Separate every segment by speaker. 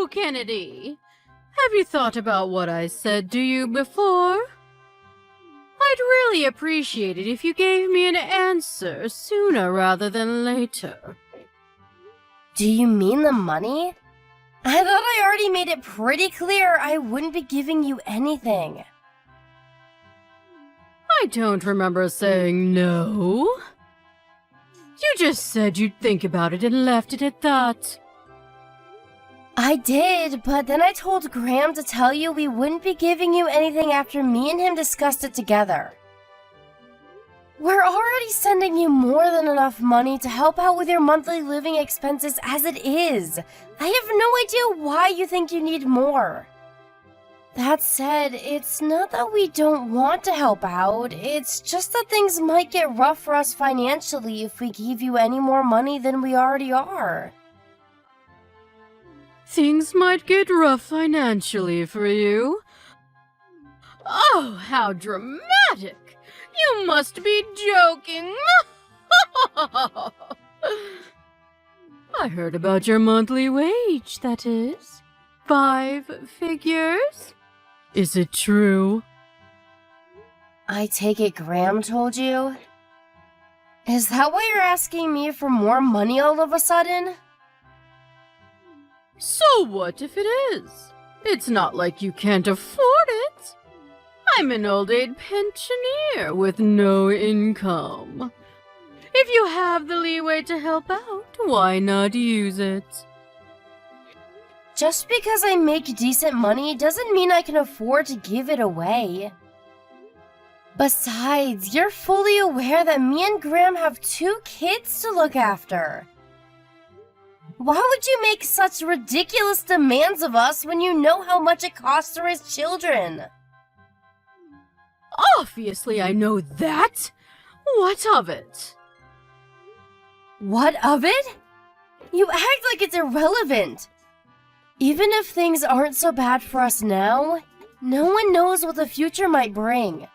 Speaker 1: you, Kennedy? Have you thought about what I said to you before? I'd really appreciate it if you gave me an answer sooner rather than later.
Speaker 2: Do you mean the money? I thought I already made it pretty clear I wouldn't be giving you anything.
Speaker 1: I don't remember saying no. You just said you'd think about it and left it at that.
Speaker 2: I did, but then I told Graham to tell you we wouldn't be giving you anything after me and him discussed it together. We're already sending you more than enough money to help out with your monthly living expenses as it is. I have no idea why you think you need more. That said, it's not that we don't want to help out, it's just that things might get rough for us financially if we give you any more money than we already are.
Speaker 1: Things might get rough financially for you. Oh, how dramatic! You must be joking! I heard about your monthly wage, that is. 5 figures? Is it true?
Speaker 2: I take it Graham told you? Is that why you're asking me for more money all of a sudden?
Speaker 1: So what if it is? It's not like you can't afford it. I'm an old age pensioner with no income. If you have the leeway to help out, why not use it?
Speaker 2: Just because I make decent money doesn't mean I can afford to give it away. Besides, you're fully aware that me and Graham have 2 kids to look after. Why would you make such ridiculous demands of us when you know how much it costs to raise children?
Speaker 1: Obviously, I know that. What of it?
Speaker 2: What of it? You act like it's irrelevant. Even if things aren't so bad for us now, no one knows what the future might bring.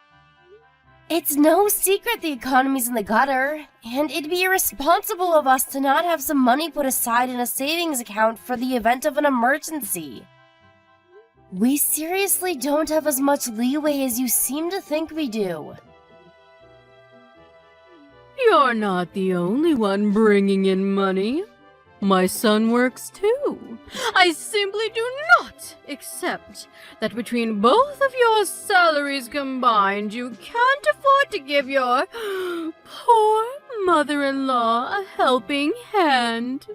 Speaker 2: It's no secret the economy's in the gutter, and it'd be irresponsible of us to not have some money put aside in a savings account for the event of an emergency. We seriously don't have as much leeway as you seem to think we do.
Speaker 1: You're not the only one bringing in money. My son works too. I simply do not accept that between both of your salaries combined, you can't afford to give your poor mother-in-law a helping hand.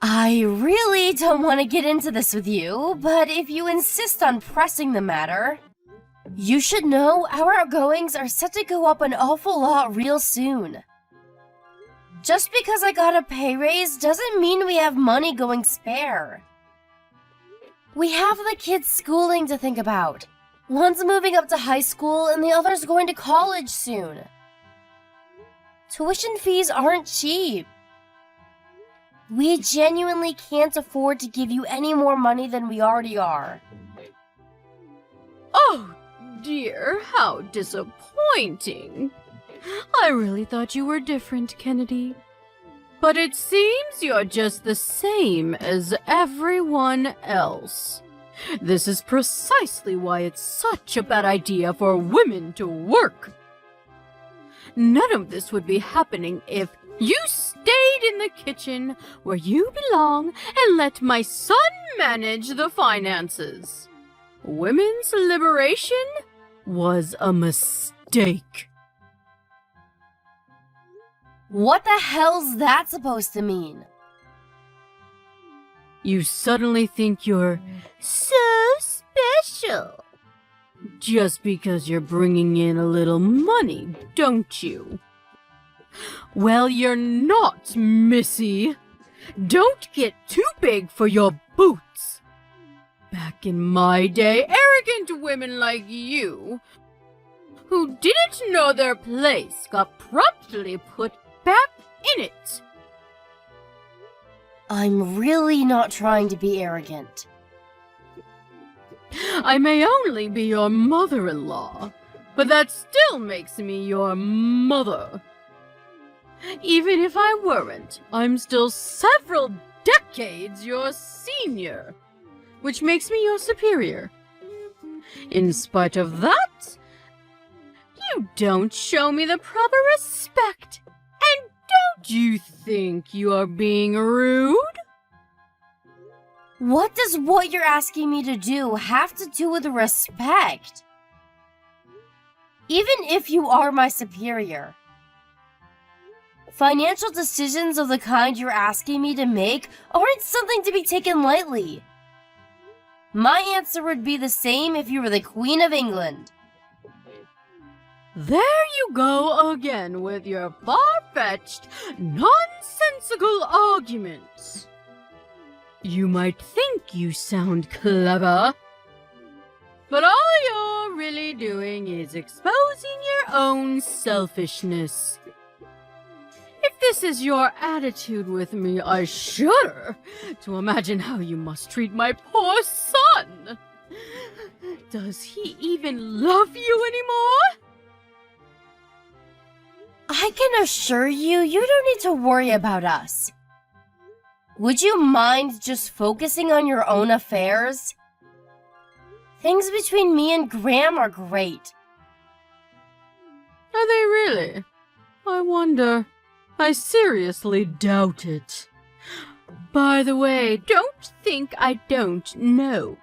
Speaker 2: I really don't want to get into this with you, but if you insist on pressing the matter, you should know our outgoings are set to go up an awful lot real soon. Just because I got a pay raise doesn't mean we have money going spare. We have the kids' schooling to think about. One's moving up to high school and the other's going to college soon. Tuition fees aren't cheap. We genuinely can't afford to give you any more money than we already are.
Speaker 1: Oh dear, how disappointing. I really thought you were different, Kennedy. But it seems you're just the same as everyone else. This is precisely why it's such a bad idea for women to work. None of this would be happening if you stayed in the kitchen where you belong and let my son manage the finances. Women's liberation was a mistake.
Speaker 2: What the hell's that supposed to mean?
Speaker 1: You suddenly think you're so special. Just because you're bringing in a little money, don't you? Well, you're not, Missy. Don't get too big for your boots. Back in my day, arrogant women like you, who didn't know their place, got promptly put back in it.
Speaker 2: I'm really not trying to be arrogant.
Speaker 1: I may only be your mother-in-law, but that still makes me your mother. Even if I weren't, I'm still several decades your senior, which makes me your superior. In spite of that, you don't show me the proper respect. And don't you think you are being rude?
Speaker 2: What does what you're asking me to do have to do with respect? Even if you are my superior, financial decisions of the kind you're asking me to make aren't something to be taken lightly. My answer would be the same if you were the Queen of England.
Speaker 1: There you go again with your far-fetched, nonsensical arguments. You might think you sound clever, but all you're really doing is exposing your own selfishness. If this is your attitude with me, I shudder to imagine how you must treat my poor son. Does he even love you anymore?
Speaker 2: I can assure you, you don't need to worry about us. Would you mind just focusing on your own affairs? Things between me and Graham are great.
Speaker 1: Are they really? I wonder. I seriously doubt it. By the way, don't think I don't know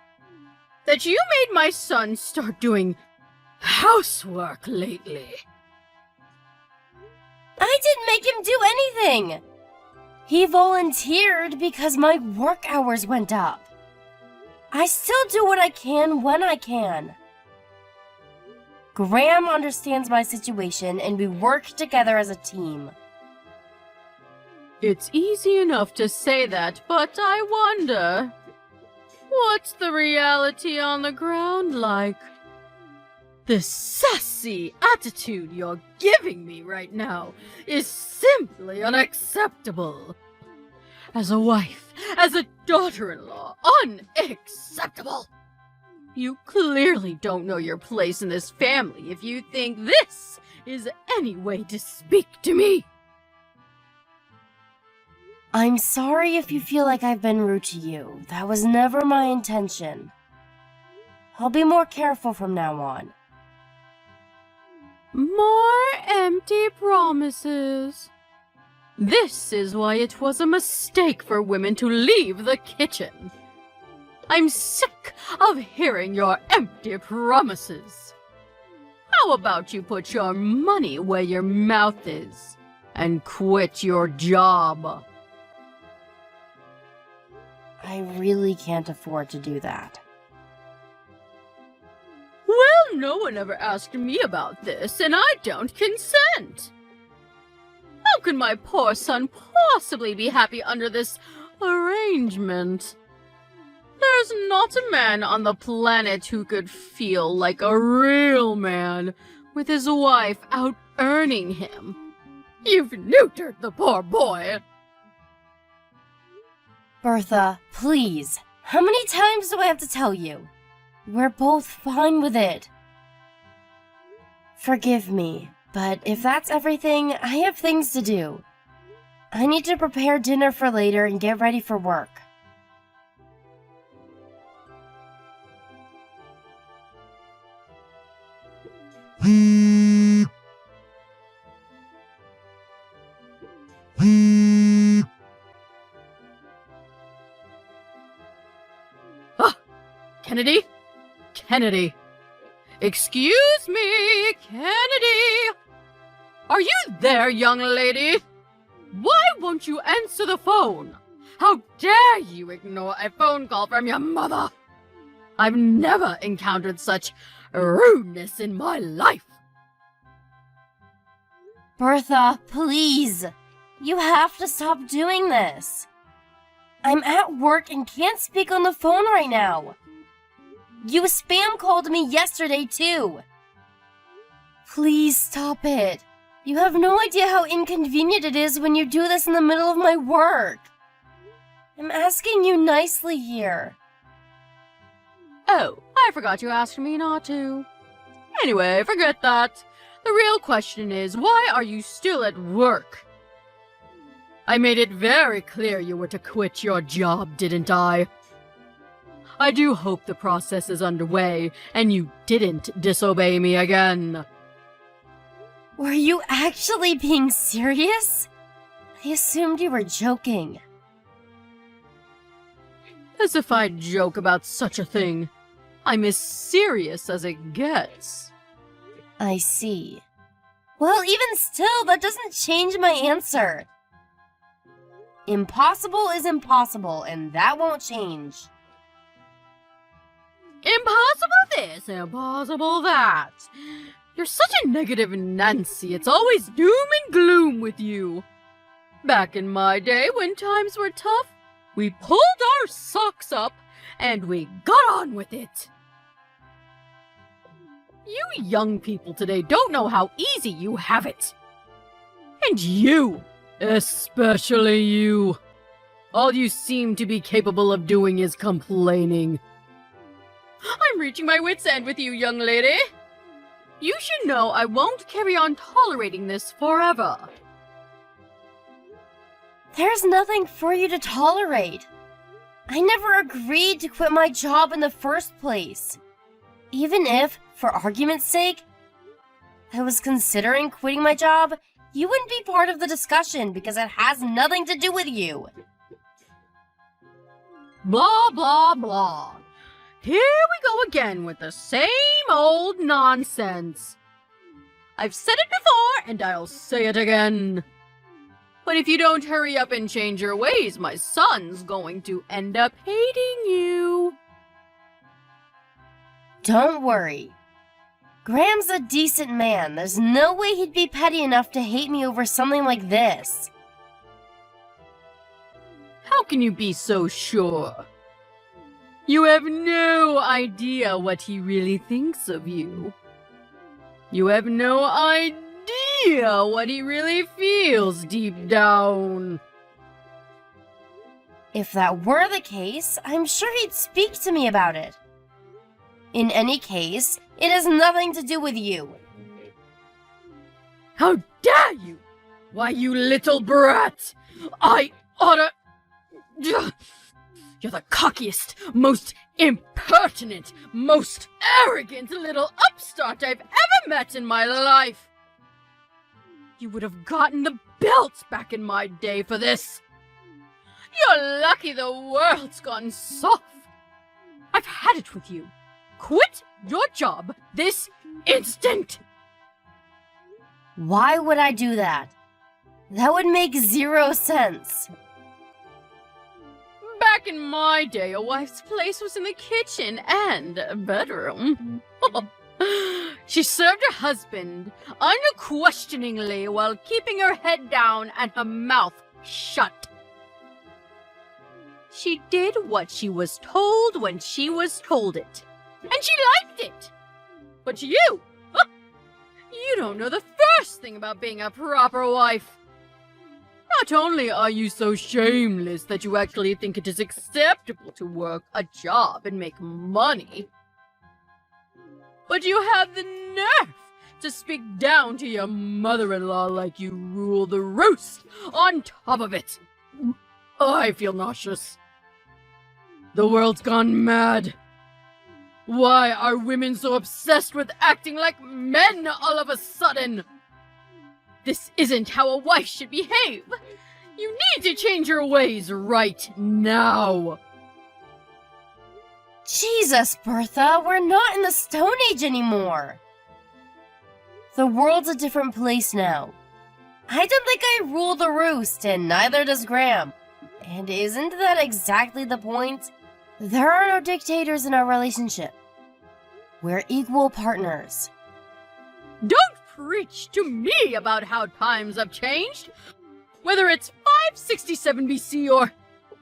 Speaker 1: that you made my son start doing housework lately.
Speaker 2: I didn't make him do anything. He volunteered because my work hours went up. I still do what I can when I can. Graham understands my situation and we work together as a team.
Speaker 1: It's easy enough to say that, but I wonder, what's the reality on the ground like? This sassy attitude you're giving me right now is simply unacceptable. As a wife, as a daughter-in-law, unacceptable. You clearly don't know your place in this family if you think this is any way to speak to me.
Speaker 2: I'm sorry if you feel like I've been rude to you. That was never my intention. I'll be more careful from now on.
Speaker 1: More empty promises. This is why it was a mistake for women to leave the kitchen. I'm sick of hearing your empty promises. How about you put your money where your mouth is and quit your job?
Speaker 2: I really can't afford to do that.
Speaker 1: Well, no one ever asked me about this, and I don't consent. How can my poor son possibly be happy under this arrangement? There's not a man on the planet who could feel like a real man with his wife out earning him. You've neutered the poor boy.
Speaker 2: Bertha, please. How many times do I have to tell you? We're both fine with it. Forgive me, but if that's everything, I have things to do. I need to prepare dinner for later and get ready for work.
Speaker 1: Kennedy? Kennedy. Excuse me, Kennedy. Are you there, young lady? Why won't you answer the phone? How dare you ignore a phone call from your mother? I've never encountered such rudeness in my life.
Speaker 2: Bertha, please. You have to stop doing this. I'm at work and can't speak on the phone right now. You spam called me yesterday, too. Please stop it. You have no idea how inconvenient it is when you do this in the middle of my work. I'm asking you nicely here.
Speaker 1: Oh, I forgot you asked me not to. Anyway, forget that. The real question is, why are you still at work? I made it very clear you were to quit your job, didn't I? I do hope the process is underway and you didn't disobey me again.
Speaker 2: Were you actually being serious? I assumed you were joking.
Speaker 1: As if I'd joke about such a thing. I'm as serious as it gets.
Speaker 2: I see. Well, even still, that doesn't change my answer. Impossible is impossible, and that won't change.
Speaker 1: Impossible this, impossible that. You're such a negative Nancy. It's always doom and gloom with you. Back in my day, when times were tough, we pulled our socks up and we got on with it. You young people today don't know how easy you have it. And you, especially you. All you seem to be capable of doing is complaining. I'm reaching my wit's end with you, young lady. You should know I won't carry on tolerating this forever.
Speaker 2: There's nothing for you to tolerate. I never agreed to quit my job in the first place. Even if, for argument's sake, I was considering quitting my job, you wouldn't be part of the discussion because it has nothing to do with you.
Speaker 1: Blah, blah, blah. Here we go again with the same old nonsense. I've said it before, and I'll say it again. But if you don't hurry up and change your ways, my son's going to end up hating you.
Speaker 2: Don't worry. Graham's a decent man. There's no way he'd be petty enough to hate me over something like this.
Speaker 1: How can you be so sure? You have no idea what he really thinks of you. You have no idea what he really feels deep down.
Speaker 2: If that were the case, I'm sure he'd speak to me about it. In any case, it has nothing to do with you.
Speaker 1: How dare you! Why, you little brat! I oughta... You're the cockiest, most impertinent, most arrogant little upstart I've ever met in my life! You would have gotten the belt back in my day for this! You're lucky the world's gone soft! I've had it with you! Quit your job this instant!
Speaker 2: Why would I do that? That would make 0 sense.
Speaker 1: Back in my day, a wife's place was in the kitchen and bedroom. She served her husband unquestioningly while keeping her head down and her mouth shut. She did what she was told when she was told it. And she liked it! But you! You don't know the first thing about being a proper wife! Not only are you so shameless that you actually think it is acceptable to work a job and make money, but you have the nerve to speak down to your mother-in-law like you rule the roost on top of it! I feel nauseous. The world's gone mad. Why are women so obsessed with acting like men all of a sudden? This isn't how a wife should behave. You need to change your ways right now.
Speaker 2: Jesus, Bertha, we're not in the Stone Age anymore. The world's a different place now. I don't think I rule the roost, and neither does Graham. And isn't that exactly the point? There are no dictators in our relationship. We're equal partners.
Speaker 1: Don't preach to me about how times have changed. Whether it's 567 BC or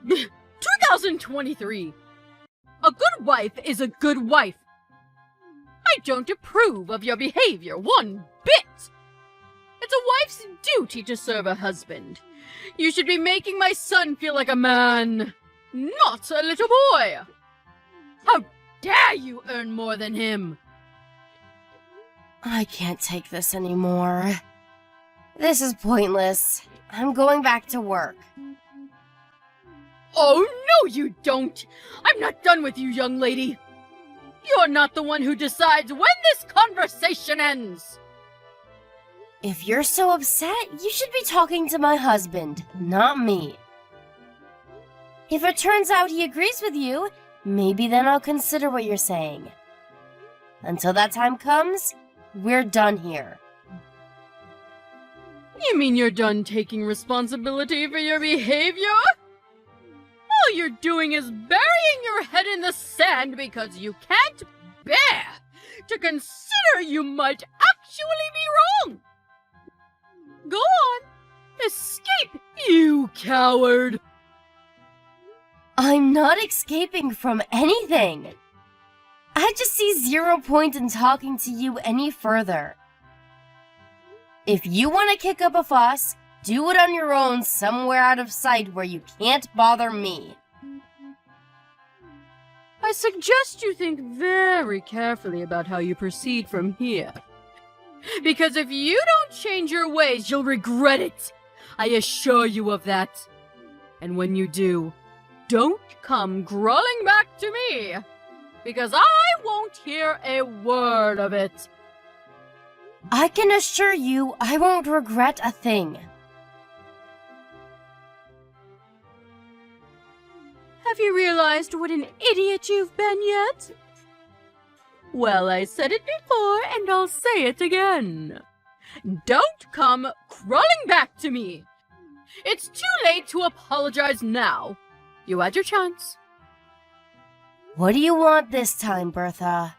Speaker 1: 2023. A good wife is a good wife. I don't approve of your behavior one bit. It's a wife's duty to serve a husband. You should be making my son feel like a man, not a little boy. How dare you earn more than him?
Speaker 2: I can't take this anymore. This is pointless. I'm going back to work.
Speaker 1: Oh, no, you don't! I'm not done with you, young lady! You're not the one who decides when this conversation ends!
Speaker 2: If you're so upset, you should be talking to my husband, not me. If it turns out he agrees with you, maybe then I'll consider what you're saying. Until that time comes, we're done here.
Speaker 1: You mean you're done taking responsibility for your behavior? All you're doing is burying your head in the sand because you can't bear to consider you might actually be wrong. Go on, escape, you coward!
Speaker 2: I'm not escaping from anything. I just see 0 point in talking to you any further. If you want to kick up a fuss, do it on your own somewhere out of sight where you can't bother me.
Speaker 1: I suggest you think very carefully about how you proceed from here. Because if you don't change your ways, you'll regret it. I assure you of that. And when you do, don't come crawling back to me. Because I won't hear a word of it.
Speaker 2: I can assure you I won't regret a thing.
Speaker 1: Have you realized what an idiot you've been yet? Well, I said it before, and I'll say it again. Don't come crawling back to me. It's too late to apologize now. You had your chance.
Speaker 2: What do you want this time, Bertha?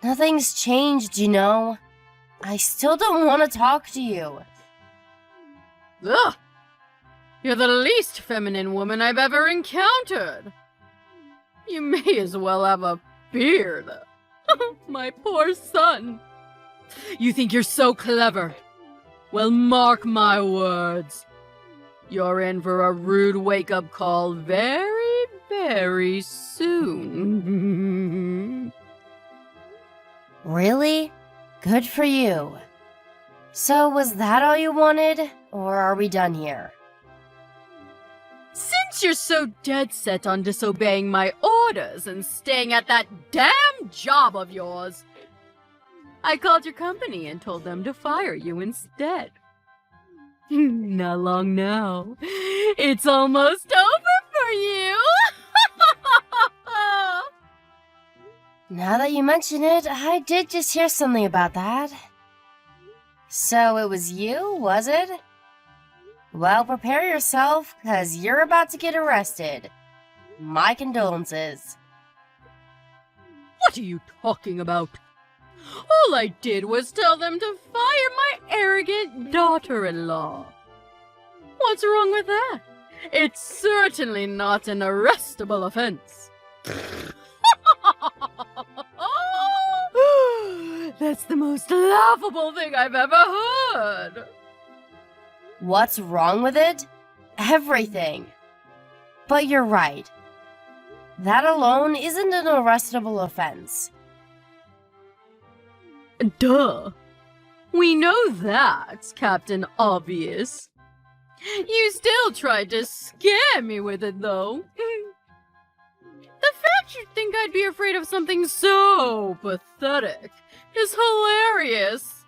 Speaker 2: Nothing's changed, you know. I still don't want to talk to you.
Speaker 1: Ugh! You're the least feminine woman I've ever encountered. You may as well have a beard. My poor son. You think you're so clever? Well, mark my words. You're in for a rude wake-up call very, very soon.
Speaker 2: Really? Good for you. So was that all you wanted, or are we done here?
Speaker 1: Since you're so dead set on disobeying my orders and staying at that damn job of yours, I called your company and told them to fire you instead. Not long now. It's almost over for you!
Speaker 2: Now that you mention it, I did just hear something about that. So it was you, was it? Well, prepare yourself, 'cause you're about to get arrested. My condolences.
Speaker 1: What are you talking about? All I did was tell them to fire my arrogant daughter-in-law. What's wrong with that? It's certainly not an arrestable offense. That's the most laughable thing I've ever heard.
Speaker 2: What's wrong with it? Everything. But you're right. That alone isn't an arrestable offense.
Speaker 1: Duh. We know that, Captain Obvious. You still tried to scare me with it, though. The fact you'd think I'd be afraid of something so pathetic is hilarious.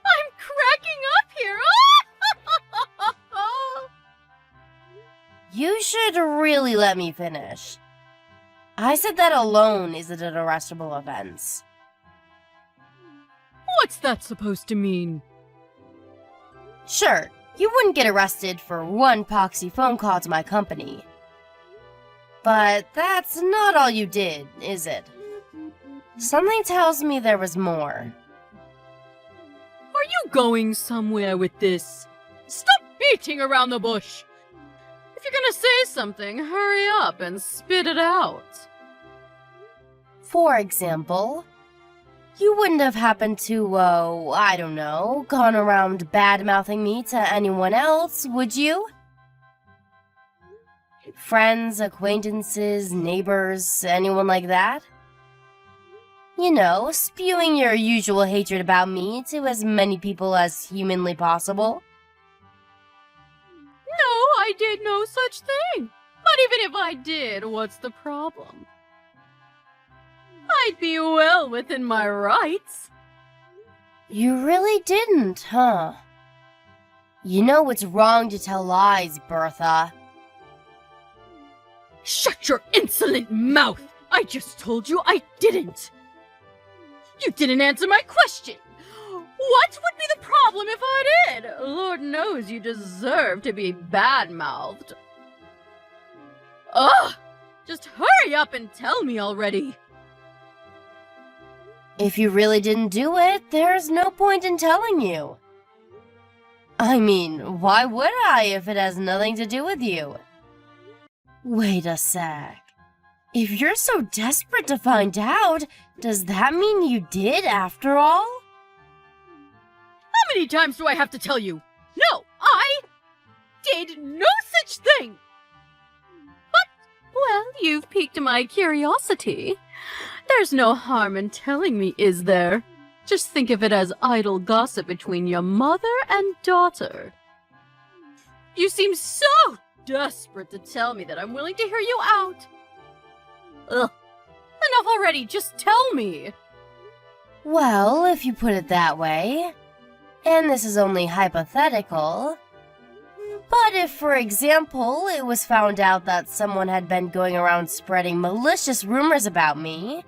Speaker 1: I'm cracking up here.
Speaker 2: You should really let me finish. I said that alone isn't an arrestable offense.
Speaker 1: What's that supposed to mean?
Speaker 2: Sure, you wouldn't get arrested for one poxy phone call to my company. But that's not all you did, is it? Something tells me there was more.
Speaker 1: Are you going somewhere with this? Stop beating around the bush! If you're gonna say something, hurry up and spit it out.
Speaker 2: For example, you wouldn't have happened to, I don't know, gone around bad-mouthing me to anyone else, would you? Friends, acquaintances, neighbors, anyone like that? You know, spewing your usual hatred about me to as many people as humanly possible.
Speaker 1: No, I did no such thing. But even if I did, what's the problem? I'd be well within my rights.
Speaker 2: You really didn't, huh? You know it's wrong to tell lies, Bertha.
Speaker 1: Shut your insolent mouth! I just told you I didn't! You didn't answer my question! What would be the problem if I did? Lord knows you deserve to be bad-mouthed. Ugh! Just hurry up and tell me already!
Speaker 2: If you really didn't do it, there's no point in telling you. I mean, why would I if it has nothing to do with you? Wait a sec. If you're so desperate to find out, does that mean you did after all?
Speaker 1: How many times do I have to tell you? No, I did no such thing! But, well, you've piqued my curiosity. There's no harm in telling me, is there? Just think of it as idle gossip between your mother and daughter. You seem so desperate to tell me that I'm willing to hear you out. Ugh. Enough already, just tell me.
Speaker 2: Well, if you put it that way, and this is only hypothetical, but if, for example, it was found out that someone had been going around spreading malicious rumors about me,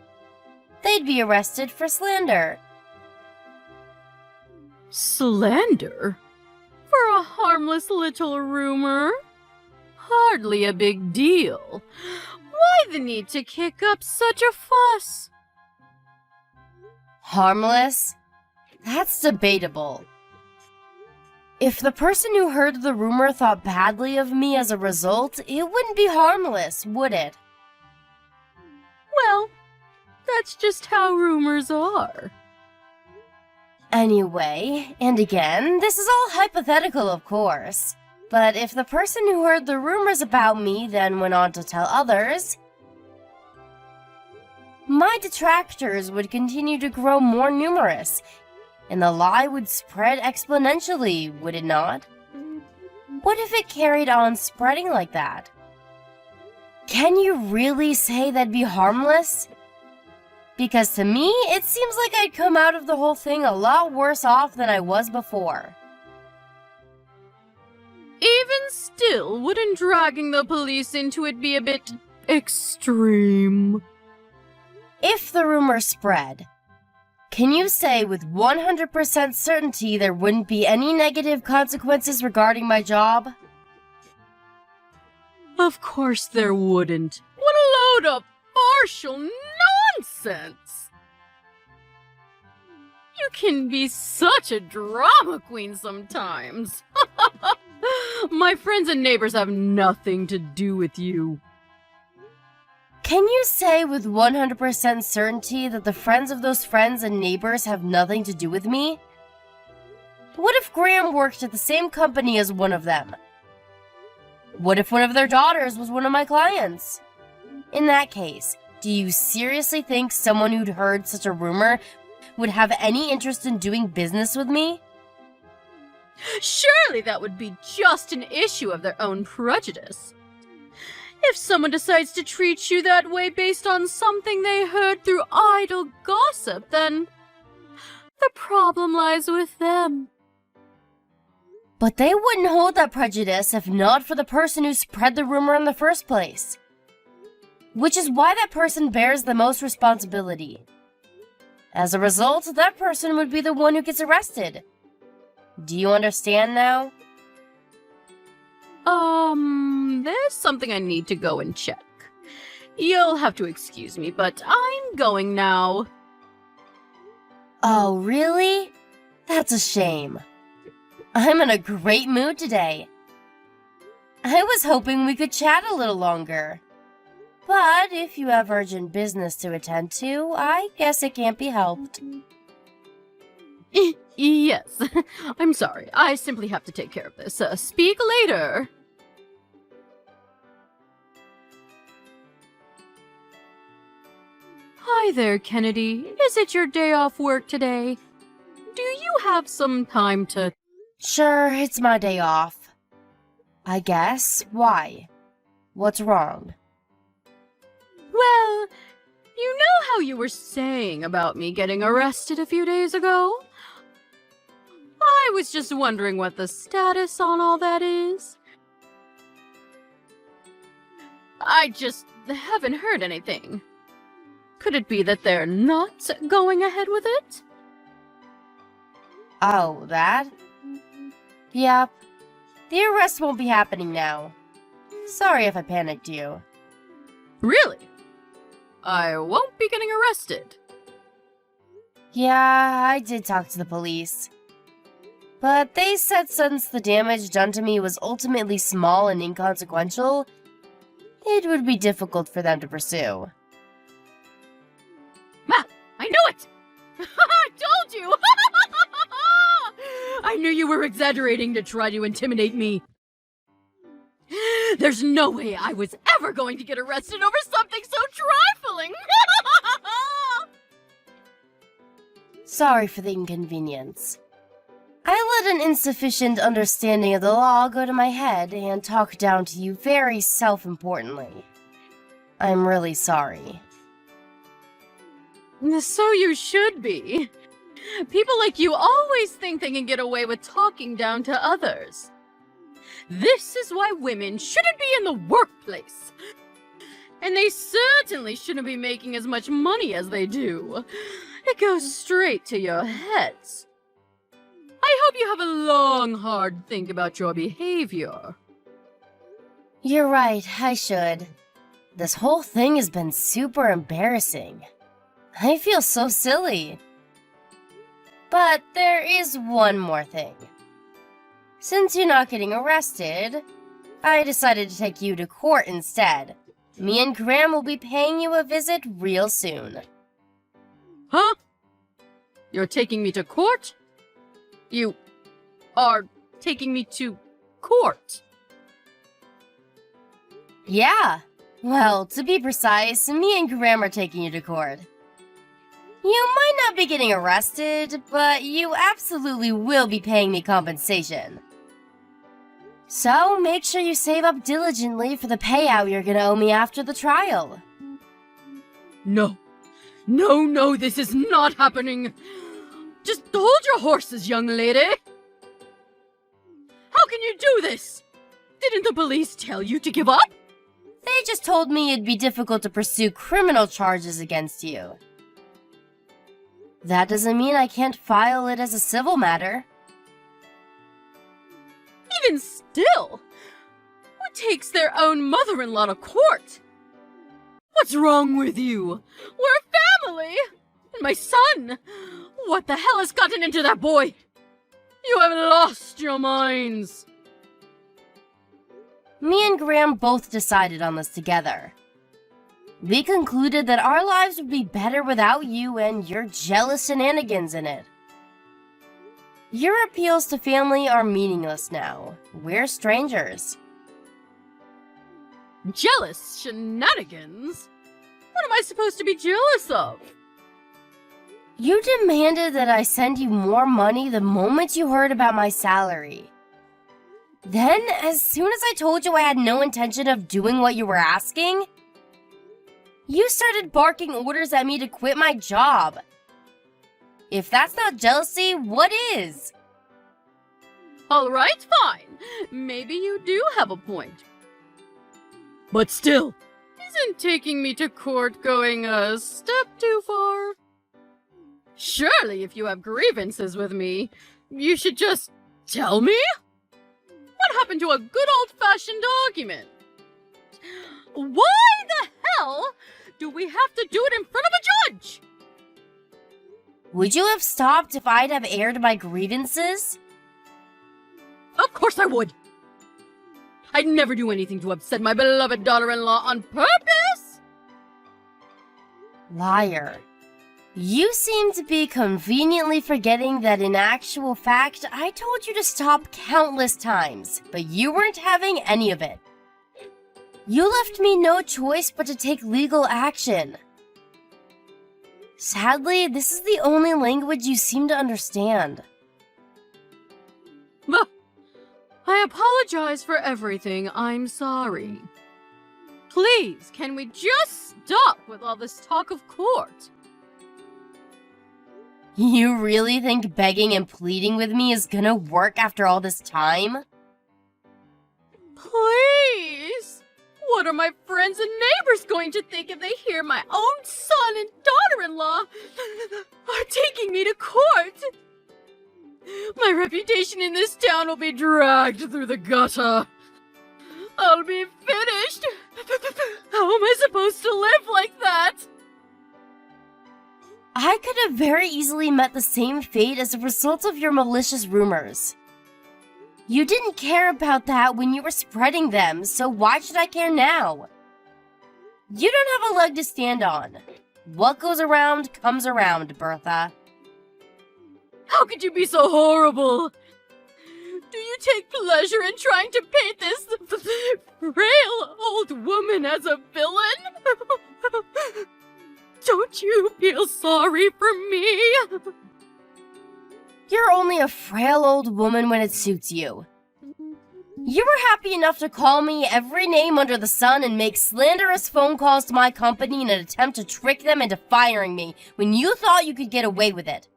Speaker 2: they'd be arrested for slander.
Speaker 1: Slander? For a harmless little rumor? Hardly a big deal. Why the need to kick up such a fuss?
Speaker 2: Harmless? That's debatable. If the person who heard the rumor thought badly of me as a result, it wouldn't be harmless, would it?
Speaker 1: Well, that's just how rumors are.
Speaker 2: Anyway, and again, this is all hypothetical, of course. But if the person who heard the rumors about me then went on to tell others, my detractors would continue to grow more numerous, and the lie would spread exponentially, would it not? What if it carried on spreading like that? Can you really say that'd be harmless? Because to me, it seems like I'd come out of the whole thing a lot worse off than I was before.
Speaker 1: Even still, wouldn't dragging the police into it be a bit extreme?
Speaker 2: If the rumor spread, can you say with 100% certainty there wouldn't be any negative consequences regarding my job?
Speaker 1: Of course there wouldn't. What a load of partial nonsense! You can be such a drama queen sometimes. My friends and neighbors have nothing to do with you.
Speaker 2: Can you say with 100% certainty that the friends of those friends and neighbors have nothing to do with me? What if Graham worked at the same company as one of them? What if one of their daughters was one of my clients? In that case, do you seriously think someone who'd heard such a rumor would have any interest in doing business with me?
Speaker 1: Surely that would be just an issue of their own prejudice. If someone decides to treat you that way based on something they heard through idle gossip, then the problem lies with them.
Speaker 2: But they wouldn't hold that prejudice if not for the person who spread the rumor in the first place. Which is why that person bears the most responsibility. As a result, that person would be the one who gets arrested. Do you understand now?
Speaker 1: There's something I need to go and check. You'll have to excuse me, but I'm going now.
Speaker 2: Oh, really? That's a shame. I'm in a great mood today. I was hoping we could chat a little longer. But if you have urgent business to attend to, I guess it can't be helped.
Speaker 1: Yes, I'm sorry. I simply have to take care of this. Speak later. Hi there, Kennedy. Is it your day off work today? Do you have some time to...
Speaker 2: Sure, it's my day off. I guess. Why? What's wrong?
Speaker 1: Well, you know how you were saying about me getting arrested a few days ago? I was just wondering what the status on all that is. I just haven't heard anything. Could it be that they're not going ahead with it?
Speaker 2: Oh, that? Yep. The arrest won't be happening now. Sorry if I panicked you.
Speaker 1: Really? I won't be getting arrested.
Speaker 2: Yeah, I did talk to the police. But they said since the damage done to me was ultimately small and inconsequential, it would be difficult for them to pursue.
Speaker 1: Ma! I knew it! I told you! I knew you were exaggerating to try to intimidate me. There's no way I was ever going to get arrested over something so trifling!
Speaker 2: Sorry for the inconvenience. I let an insufficient understanding of the law go to my head and talk down to you very self-importantly. I'm really sorry.
Speaker 1: So you should be. People like you always think they can get away with talking down to others. This is why women shouldn't be in the workplace. And they certainly shouldn't be making as much money as they do. It goes straight to your heads. I hope you have a long, hard think about your behavior.
Speaker 2: You're right, I should. This whole thing has been super embarrassing. I feel so silly. But there is one more thing. Since you're not getting arrested, I decided to take you to court instead. Me and Graham will be paying you a visit real soon.
Speaker 1: Huh? You're taking me to court? You are taking me to court?
Speaker 2: Yeah. Well, to be precise, me and Graham are taking you to court. You might not be getting arrested, but you absolutely will be paying me compensation. So, make sure you save up diligently for the payout you're gonna owe me after the trial.
Speaker 1: No. No, this is not happening. Just hold your horses, young lady. How can you do this? Didn't the police tell you to give up?
Speaker 2: They just told me it'd be difficult to pursue criminal charges against you. That doesn't mean I can't file it as a civil matter.
Speaker 1: Even still, who takes their own mother-in-law to court? What's wrong with you? We're family! And my son! What the hell has gotten into that boy? You have lost your minds!
Speaker 2: Me and Graham both decided on this together. We concluded that our lives would be better without you and your jealous shenanigans in it. Your appeals to family are meaningless now. We're strangers.
Speaker 1: Jealous shenanigans? What am I supposed to be jealous of?
Speaker 2: You demanded that I send you more money the moment you heard about my salary. Then, as soon as I told you I had no intention of doing what you were asking, you started barking orders at me to quit my job. If that's not jealousy, what is?
Speaker 1: Alright, fine. Maybe you do have a point. But still, isn't taking me to court going a step too far? Surely if you have grievances with me, you should just tell me? What happened to a good old-fashioned argument? Why the hell do we have to do it in front of a judge?
Speaker 2: Would you have stopped if I'd have aired my grievances?
Speaker 1: Of course I would. I'd never do anything to upset my beloved daughter-in-law on purpose.
Speaker 2: Liar. You seem to be conveniently forgetting that in actual fact, I told you to stop countless times, but you weren't having any of it. You left me no choice but to take legal action. Sadly, this is the only language you seem to understand.
Speaker 1: I apologize for everything. I'm sorry. Please, can we just stop with all this talk of court?
Speaker 2: You really think begging and pleading with me is gonna work after all this time?
Speaker 1: Please! What are my friends and neighbors going to think if they hear my own son and daughter-in-law are taking me to court? My reputation in this town will be dragged through the gutter. I'll be finished. How am I supposed to live like that?
Speaker 2: I could have very easily met the same fate as a result of your malicious rumors. You didn't care about that when you were spreading them, so why should I care now? You don't have a leg to stand on. What goes around comes around, Bertha.
Speaker 1: How could you be so horrible? Do you take pleasure in trying to paint this frail old woman as a villain? Don't you feel sorry for me?
Speaker 2: You're only a frail old woman when it suits you. You were happy enough to call me every name under the sun and make slanderous phone calls to my company in an attempt to trick them into firing me when you thought you could get away with it.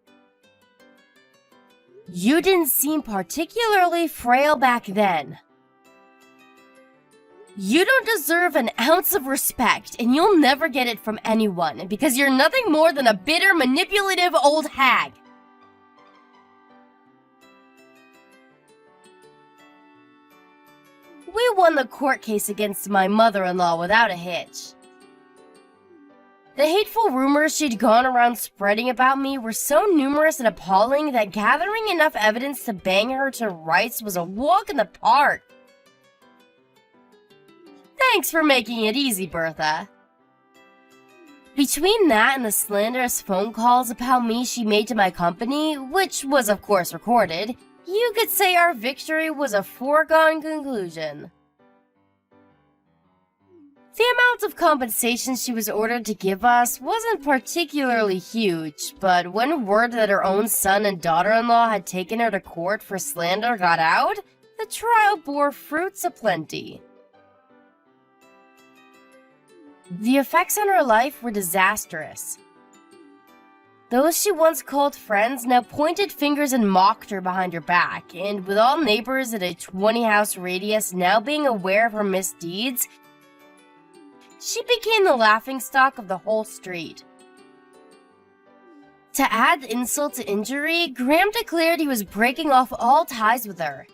Speaker 2: You didn't seem particularly frail back then. You don't deserve an ounce of respect, and you'll never get it from anyone because you're nothing more than a bitter, manipulative old hag. We won the court case against my mother-in-law without a hitch. The hateful rumors she'd gone around spreading about me were so numerous and appalling that gathering enough evidence to bang her to rights was a walk in the park. Thanks for making it easy, Bertha. Between that and the slanderous phone calls about me she made to my company, which was of course recorded, you could say our victory was a foregone conclusion. The amount of compensation she was ordered to give us wasn't particularly huge, but when word that her own son and daughter-in-law had taken her to court for slander got out, the trial bore fruits aplenty. The effects on her life were disastrous. Those she once called friends now pointed fingers and mocked her behind her back, and with all neighbors at a 20-house radius now being aware of her misdeeds, she became the laughingstock of the whole street. To add insult to injury, Graham declared he was breaking off all ties with her.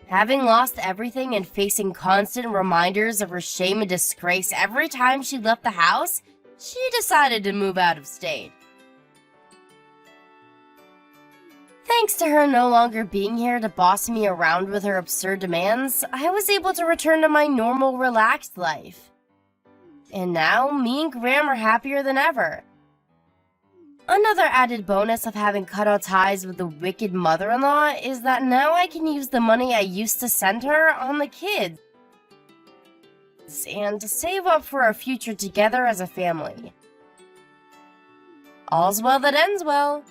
Speaker 2: Having lost everything and facing constant reminders of her shame and disgrace every time she left the house, she decided to move out of state. Thanks to her no longer being here to boss me around with her absurd demands, I was able to return to my normal, relaxed life. And now, me and Graham are happier than ever. Another added bonus of having cut all ties with the wicked mother-in-law is that now I can use the money I used to send her on the kids and to save up for our future together as a family. All's well that ends well.